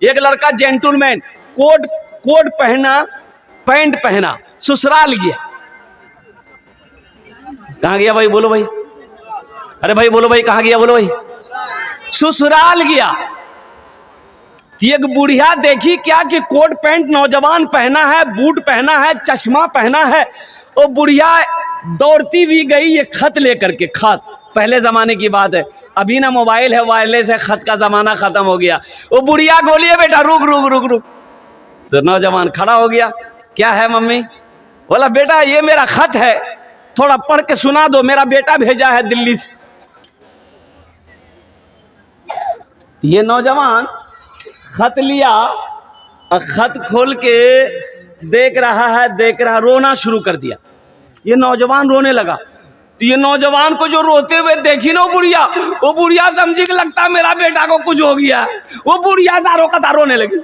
एक लड़का gentleman, coat पहना, पैंट पहना, ससुराल गया। कहाँ गया भाई? बोलो भाई, अरे भाई बोलो भाई, कहाँ गया? बोलो भाई, ससुराल गया। एक बुढ़िया देखी क्या कि कोट पैंट नौजवान पहना है, बूट पहना है, चश्मा पहना है। वो बुढ़िया दौड़ती भी गई ये खत लेकर के। खत पहले जमाने की बात है, अभी ना मोबाइल है, वायरलेस है, खत का जमाना खत्म हो गया। वो बुढ़िया बोलिए बेटा रुक रुक रुक रुक। तो नौजवान खड़ा हो गया। क्या है मम्मी? बोला बेटा ये मेरा खत है, थोड़ा पढ़ के सुना दो, मेरा बेटा भेजा है दिल्ली से। ये नौजवान खत लिया और खत खोल के देख रहा, रोना शुरू कर दिया। ये नौजवान रोने लगा। तो ये नौजवान को जो रोते हुए देखी ना वो बुढ़िया समझी कि लगता मेरा बेटा को कुछ हो गया। वो बुढ़िया जारो कता रोने लगी।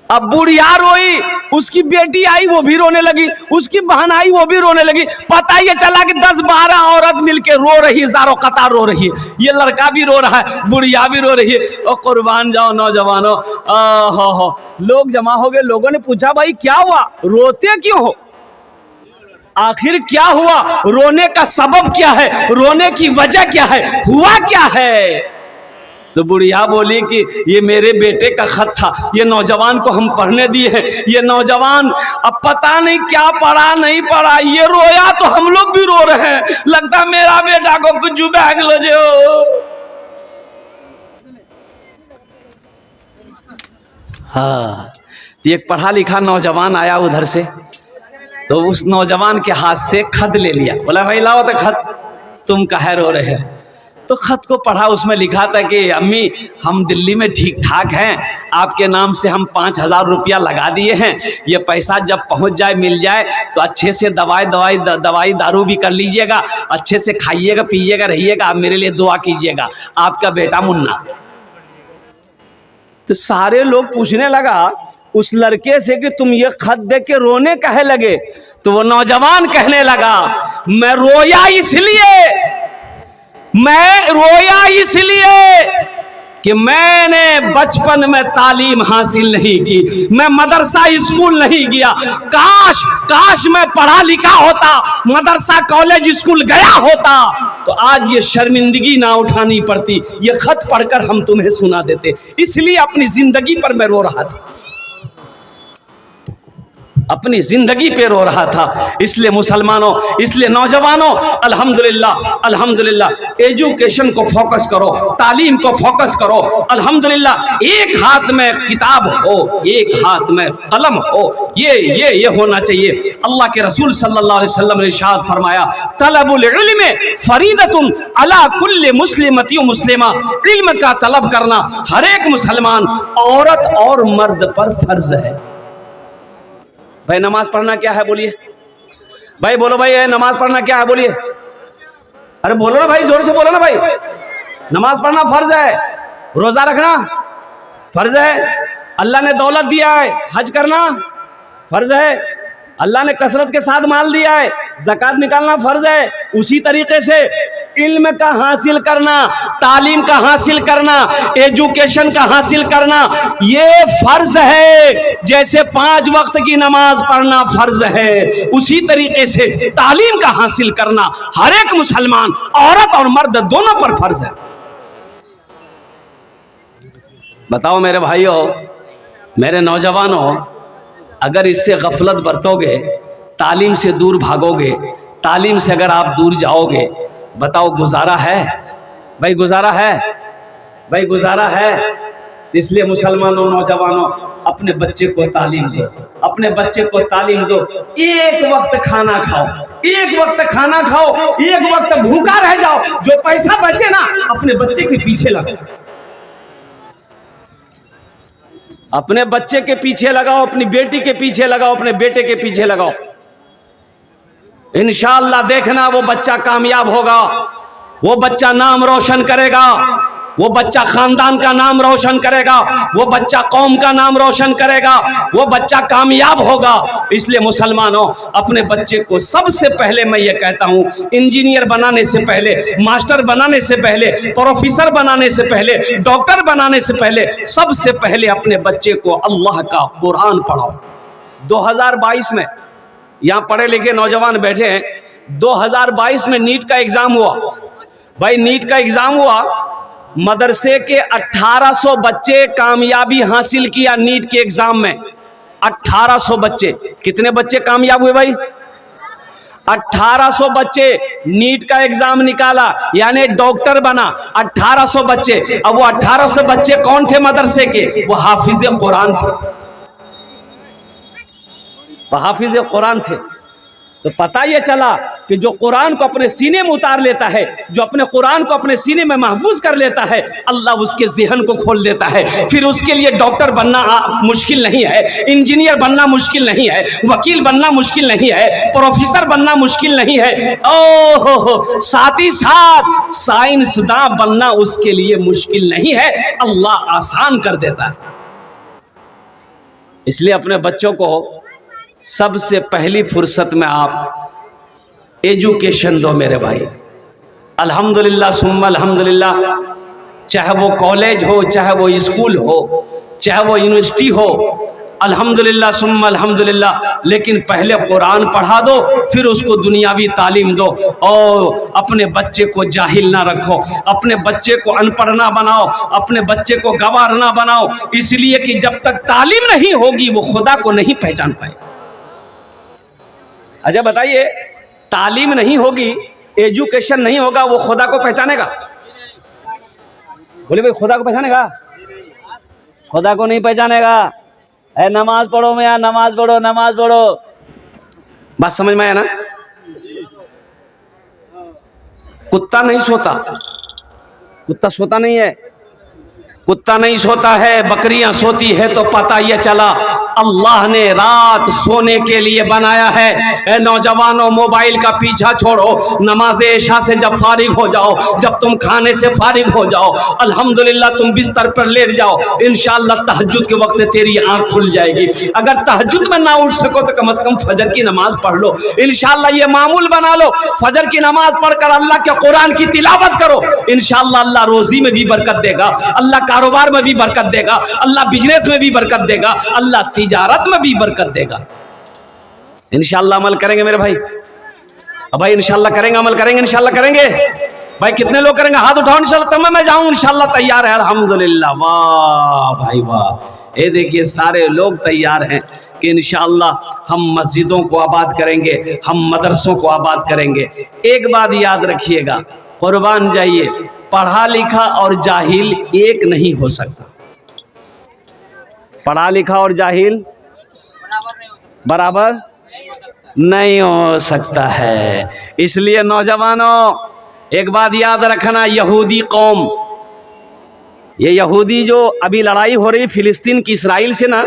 अब बुढ़िया रोई, उसकी बेटी आई वो भी रोने लगी, उसकी बहन आई वो भी रोने लगी। पता ये चला कि 10-12 औरत मिलके रो रही है, जारो कतार रो रही है। ये लड़का भी रो रहा है, बुढ़िया भी रो रही है। और कुर्बान जाओ नौजवानों, हो लोग जमा हो गए। लोगों ने पूछा भाई क्या हुआ, रोते क्यों हो? आखिर क्या हुआ? रोने का सबब क्या है? रोने की वजह क्या है? हुआ क्या है? तो बुढ़िया बोली कि ये मेरे बेटे का खत था, ये नौजवान को हम पढ़ने दिए हैं। ये नौजवान अब पता नहीं क्या पढ़ा नहीं पढ़ा, ये रोया तो हम लोग भी रो रहे हैं। लगता मेरा बेटा को कुछ बैग लो जो। हाँ, तो एक पढ़ा लिखा नौजवान आया उधर से, तो उस नौजवान के हाथ से खत ले लिया। बोला भाई लाओ तो खत, तुम काहे रो रहे हो? तो खत को पढ़ा, उसमें लिखा था कि अम्मी हम दिल्ली में ठीक ठाक हैं, आपके नाम से हम 5000 रुपया लगा दिए हैं। ये पैसा जब पहुंच जाए, मिल जाए तो अच्छे से दवाई दारू भी कर लीजिएगा, अच्छे से खाइएगा पीजिएगा रहिएगा, आप मेरे लिए दुआ कीजिएगा, आपका बेटा मुन्ना। तो सारे लोग पूछने लगा उस लड़के से कि तुम ये खत देख के रोने कहे लगे? तो वो नौजवान कहने लगा मैं रोया इसलिए कि मैंने बचपन में तालीम हासिल नहीं की, मैं मदरसा स्कूल नहीं गया। काश मैं पढ़ा लिखा होता, मदरसा कॉलेज स्कूल गया होता, तो आज ये शर्मिंदगी ना उठानी पड़ती, ये खत पढ़कर हम तुम्हें सुना देते। इसलिए अपनी जिंदगी पर मैं रो रहा था, अपनी जिंदगी पे रो रहा था। इसलिए मुसलमानों, इसलिए नौजवानों, अल्हम्दुलिल्लाह एजुकेशन को फोकस करो, तालीम को फोकस करो। अल्हम्दुलिल्लाह एक हाथ में किताब हो, एक हाथ में कलम हो, ये होना चाहिए। अल्लाह के रसूल सल्लल्लाहु अलैहि वसल्लम ने इरशाद फरमाया तलबुल इल्म फरीदतुन अला कुल्li मुस्लिमती व मुस्लिमा। इल्म का तलब करना हर एक मुसलमान औरत और मर्द पर फर्ज है। भाई नमाज पढ़ना क्या है बोलिए? भाई बोलो भाई, नमाज पढ़ना क्या है बोलिए? अरे बोलो ना भाई, जोर से बोलो ना भाई। नमाज पढ़ना फर्ज है, रोजा रखना फर्ज है, अल्लाह ने दौलत दिया है, हज करना फर्ज है, अल्लाह ने कसरत के साथ माल दिया है, ज़कात निकालना फर्ज है। उसी तरीके से इल्म का हासिल करना, तालीम का हासिल करना, एजुकेशन का हासिल करना ये फर्ज है। जैसे 5 वक्त की नमाज पढ़ना फर्ज है, उसी तरीके से तालीम का हासिल करना हर एक मुसलमान औरत और मर्द दोनों पर फर्ज है। बताओ मेरे भाइयों, मेरे नौजवानों, अगर इससे गफलत बरतोगे, तालीम से दूर भागोगे, तालीम से अगर आप दूर जाओगे, बताओ गुजारा है? भाई गुजारा है? भाई गुजारा है? इसलिए मुसलमानों, नौजवानों, अपने बच्चे को तालीम दो, अपने बच्चे को तालीम दो। एक वक्त खाना खाओ, एक वक्त खाना खाओ, एक वक्त भूखा रह जाओ, जो पैसा बचे ना अपने बच्चे के पीछे लगाओ, अपने बच्चे के पीछे लगाओ, अपनी बेटी के पीछे लगाओ, अपने बेटे के पीछे लगाओ। इंशाअल्लाह देखना वो बच्चा कामयाब होगा, वो बच्चा नाम रोशन करेगा, वो बच्चा खानदान का नाम रोशन करेगा, वो बच्चा कौम का नाम रोशन करेगा, वो बच्चा कामयाब होगा। इसलिए मुसलमानों, अपने बच्चे को सबसे पहले मैं ये कहता हूँ, इंजीनियर बनाने से पहले, मास्टर बनाने से पहले, प्रोफेसर बनाने से पहले, डॉक्टर बनाने से पहले, सबसे पहले अपने बच्चे को अल्लाह का कुरान पढ़ाओ। 2022 में यहाँ पढ़े लिखे नौजवान बैठे हैं, 2022 में नीट का एग्जाम हुआ। भाई नीट का एग्जाम हुआ, मदरसे के 1800 बच्चे कामयाबी हासिल किया नीट के एग्जाम में। 1800 बच्चे, कितने बच्चे कामयाब हुए भाई? 1800 बच्चे नीट का एग्जाम निकाला, यानी डॉक्टर बना 1800 बच्चे। अब वो 1800 बच्चे कौन थे मदरसे के? वो हाफिज कुरान थे, वो हाफिज कुरान थे। तो पता ये चला कि जो कुरान को अपने सीने में उतार लेता है, जो अपने कुरान को अपने सीने में महफूज कर लेता है, अल्लाह उसके ज़हन को खोल देता है। फिर उसके लिए डॉक्टर बनना मुश्किल नहीं है, इंजीनियर बनना मुश्किल नहीं है, वकील बनना मुश्किल नहीं है, प्रोफेसर बनना मुश्किल नहीं है, ओहो साथ ही साथ साइंसदां बनना उसके लिए मुश्किल नहीं है, अल्लाह आसान कर देता है। इसलिए अपने बच्चों को सबसे पहली फुर्सत में आप एजुकेशन दो मेरे भाई। अल्हम्दुलिल्लाह सुम्मा अल्हम्दुलिल्लाह, चाहे वो कॉलेज हो, चाहे वो स्कूल हो, चाहे वो यूनिवर्सिटी हो, अल्हम्दुलिल्लाह सुम्मा अल्हम्दुलिल्लाह, लेकिन पहले कुरान पढ़ा दो, फिर उसको दुनियावी तालीम दो। और अपने बच्चे को जाहिल ना रखो, अपने बच्चे को अनपढ़ ना बनाओ, अपने बच्चे को गवार ना बनाओ, इसलिए कि जब तक तालीम नहीं होगी वो खुदा को नहीं पहचान पाए। अच्छा बताइए, तालीम नहीं होगी, एजुकेशन नहीं होगा, वो खुदा को पहचानेगा? बोले भाई, खुदा को पहचानेगा? खुदा को नहीं पहचानेगा। है नमाज पढ़ो में, नमाज पढ़ो, नमाज पढ़ो, बात समझ में आया ना? कुत्ता नहीं सोता, कुत्ता सोता नहीं है, कुत्ता नहीं सोता है, बकरियां सोती है। तो पता ये चला अल्लाह ने रात सोने के लिए बनाया है। ए नौजवानों, मोबाइल का पीछा छोड़ो, नमाज इशा से जब फारिग हो जाओ, जब तुम खाने से फारिग हो जाओ, अल्हम्दुलिल्लाह तुम बिस्तर पर लेट जाओ, इंशाअल्लाह तहज्जुद के वक्त तेरी आंख खुल जाएगी। अगर तहज्जुद में ना उठ सको तो कम से कम फजर की नमाज पढ़ लो, इंशाअल्लाह ये मामूल बना लो, फजर की नमाज पढ़कर अल्लाह के कुरान की तिलावत करो, इंशाअल्लाह अल्लाह रोजी में भी बरकत देगा, अल्लाह कारोबार में भी बरकत देगा, अल्लाह बिजनेस में भी बरकत देगा, अल्लाह तिजारत में भी बरकत देगा। इंशाअल्लाह अमल करेंगे मेरे भाई? अब भाई इंशाअल्लाह करेंगे, अमल करेंगे, इंशाअल्लाह करेंगे। भाई कितने लोग करेंगे? हाथ उठाओ इंशाअल्लाह। तब मैं जाऊं इंशाअल्लाह, तैयार है अल्हम्दुलिल्लाह। वाह भाई वाह, ये देखिए सारे लोग तैयार हैं कि इंशाअल्लाह हम मस्जिदों को आबाद करेंगे, हम मदरसों को आबाद करेंगे। एक बात याद रखिएगा, कुर्बान जाइए, पढ़ा लिखा और जाहिल एक नहीं हो सकता। पढ़ा लिखा और जाहिल बराबर नहीं हो सकता है। इसलिए नौजवानों, एक बात याद रखना, यहूदी कौम, ये यहूदी जो अभी लड़ाई हो रही फिलिस्तीन की इसराइल से ना,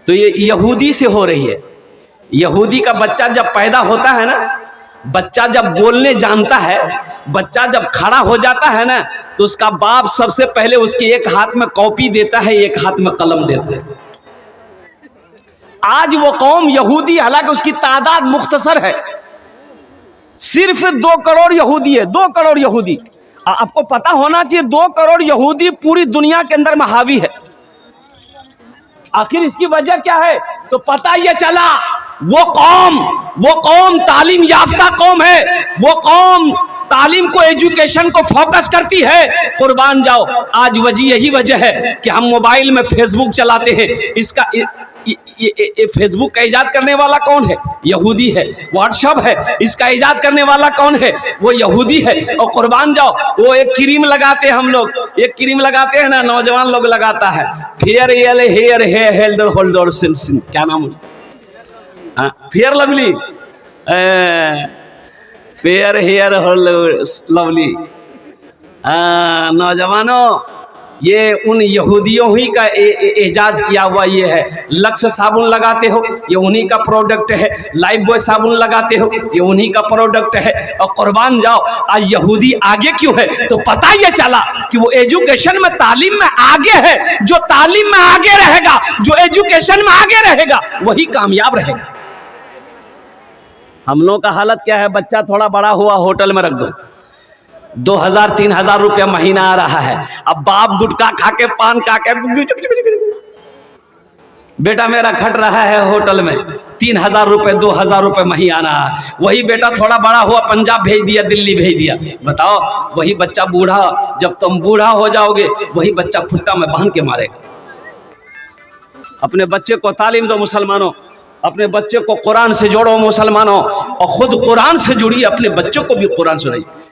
तो ये यहूदी से हो रही है। यहूदी का बच्चा जब पैदा होता है ना, बच्चा जब बोलने जानता है, बच्चा जब खड़ा हो जाता है ना, तो उसका बाप सबसे पहले उसके एक हाथ में कॉपी देता है, एक हाथ में कलम देता है। आज वो कौम यहूदी, हालांकि उसकी तादाद मुख्तसर है, सिर्फ 2 करोड़ यहूदी है, 2 करोड़ यहूदी। आपको पता होना चाहिए 2 करोड़ यहूदी पूरी दुनिया के अंदर में हावी है। आखिर इसकी वजह क्या है? तो पता ये चला वो कौम तालीम याफ्ता कौम है, वो कौम तालीम को, एजुकेशन को फोकस करती है। कुर्बान जाओ, आज यही वजह है कि हम मोबाइल में फेसबुक चलाते हैं। इसका ये फेसबुक का इजाद करने वाला कौन है? यहूदी है। व्हाट्सएप है, इसका इजाद करने वाला कौन है? वो यहूदी है। और कुर्बान जाओ, वो एक क्रीम लगाते हैं, हम लोग एक क्रीम लगाते हैं ना, नौजवान लोग लगाता है, फेयर हेल्डर होल्डर, क्या नाम है? Fair Lovely, Fair hair Lovely. नौजवानों, ये उन यहूदियों ही का एजाज किया हुआ ये है। लक्स साबुन लगाते हो, ये उन्हीं का प्रोडक्ट है। लाइफ बॉय साबुन लगाते हो, ये उन्हीं का प्रोडक्ट है। और कुर्बान जाओ, आज यहूदी आगे क्यों है? तो पता ये चला कि वो एजुकेशन में, तालीम में आगे है। जो तालीम में आगे रहेगा, जो एजुकेशन में आगे रहेगा, वही कामयाब रहेगा। हम लोगों का हालत क्या है? बच्चा थोड़ा बड़ा हुआ, होटल में रख दो, 2000-3000 रुपया महीना आ रहा है। अब बाप गुटखा खा के, पान खा के, बेटा मेरा खट रहा है होटल में, 3000 रुपये 2000 रुपये महीना। वही बेटा थोड़ा बड़ा हुआ, पंजाब भेज दिया, दिल्ली भेज दिया। बताओ, वही बच्चा बूढ़ा, जब तुम बूढ़ा हो जाओगे, वही बच्चा खुट्टा में बांध के मारेगा। अपने बच्चे को तालीम दो मुसलमानों, अपने बच्चे को कुरान से जोड़ो मुसलमानों, और खुद कुरान से जुड़िए, अपने बच्चों को भी कुरान सुनाइए।